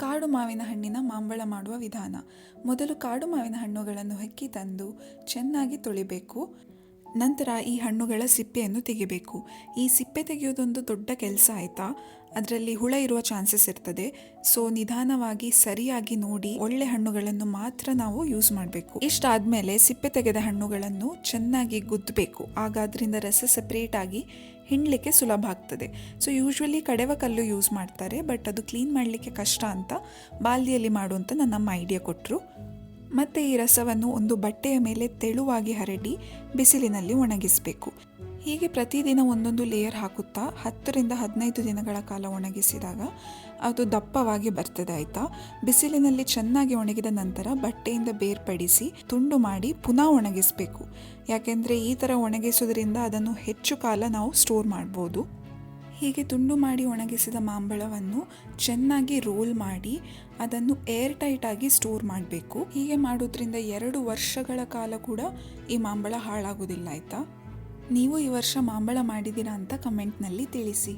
ಕಾಡು ಮಾವಿನ ಹಣ್ಣಿನ ಮಾಂಬಳ ಮಾಡುವ ವಿಧಾನ. ಮೊದಲು ಕಾಡು ಮಾವಿನ ಹಣ್ಣುಗಳನ್ನು ಹೆಕ್ಕಿ ತಂದು ಚೆನ್ನಾಗಿ ತೊಳಿಬೇಕು. ನಂತರ ಈ ಹಣ್ಣುಗಳ ಸಿಪ್ಪೆಯನ್ನು ತೆಗಿಬೇಕು. ಈ ಸಿಪ್ಪೆ ತೆಗೆಯೋದೊಂದು ದೊಡ್ಡ ಕೆಲಸ ಆಯಿತಾ. ಅದರಲ್ಲಿ ಹುಳ ಇರುವ ಚಾನ್ಸಸ್ ಇರ್ತದೆ. ಸೊ ನಿಧಾನವಾಗಿ ಸರಿಯಾಗಿ ನೋಡಿ ಒಳ್ಳೆ ಹಣ್ಣುಗಳನ್ನು ಮಾತ್ರ ನಾವು ಯೂಸ್ ಮಾಡಬೇಕು. ಇಷ್ಟಾದಮೇಲೆ ಸಿಪ್ಪೆ ತೆಗೆದ ಹಣ್ಣುಗಳನ್ನು ಚೆನ್ನಾಗಿ ಗುದ್ದಬೇಕು. ಆಗ ಅದರಿಂದ ರಸ ಸಪ್ರೇಟ್ ಆಗಿ ಹಿಂಡಲಿಕ್ಕೆ ಸುಲಭ ಆಗ್ತದೆ. ಸೊ ಯೂಶ್ವಲಿ ಕಡೆವ ಕಲ್ಲು ಯೂಸ್ ಮಾಡ್ತಾರೆ, ಬಟ್ ಅದು ಕ್ಲೀನ್ ಮಾಡಲಿಕ್ಕೆ ಕಷ್ಟ ಅಂತ ಬಾಲ್ದಿಯಲ್ಲಿ ಮಾಡುವಂತ ನನ್ನಮ್ಮ ಐಡಿಯಾ ಕೊಟ್ಟರು. ಮತ್ತು ಈ ರಸವನ್ನು ಒಂದು ಬಟ್ಟೆಯ ಮೇಲೆ ತೆಳುವಾಗಿ ಹರಡಿ ಬಿಸಿಲಿನಲ್ಲಿ ಒಣಗಿಸಬೇಕು. ಹೀಗೆ ಪ್ರತಿದಿನ ಒಂದೊಂದು ಲೇಯರ್ ಹಾಕುತ್ತಾ 10ರಿಂದ 15 ದಿನಗಳ ಕಾಲ ಒಣಗಿಸಿದಾಗ ಅದು ದಪ್ಪವಾಗಿ ಬರ್ತದೆ ಆಯಿತಾ. ಬಿಸಿಲಿನಲ್ಲಿ ಚೆನ್ನಾಗಿ ಒಣಗಿದ ನಂತರ ಬಟ್ಟೆಯಿಂದ ಬೇರ್ಪಡಿಸಿ ತುಂಡು ಮಾಡಿ ಪುನಃ ಒಣಗಿಸಬೇಕು. ಯಾಕೆಂದರೆ ಈ ಥರ ಒಣಗಿಸೋದ್ರಿಂದ ಅದನ್ನು ಹೆಚ್ಚು ಕಾಲ ನಾವು ಸ್ಟೋರ್ ಮಾಡ್ಬೋದು. ಹೀಗೆ ತುಂಡು ಮಾಡಿ ಒಣಗಿಸಿದ ಮಾಂಬಳವನ್ನು ಚೆನ್ನಾಗಿ ರೋಲ್ ಮಾಡಿ ಅದನ್ನು ಏರ್ ಟೈಟ್ ಆಗಿ ಸ್ಟೋರ್ ಮಾಡಬೇಕು. ಹೀಗೆ ಮಾಡೋದ್ರಿಂದ 2 ವರ್ಷಗಳ ಕಾಲ ಕೂಡ ಈ ಮಾಂಬಳ ಹಾಳಾಗೋದಿಲ್ಲ ಆಯಿತಾ. ನೀವು ಈ ವರ್ಷ ಮಾಂಬಳ ಮಾಡಿದ್ದೀರಾ ಅಂತ ಕಮೆಂಟ್ನಲ್ಲಿ ತಿಳಿಸಿ.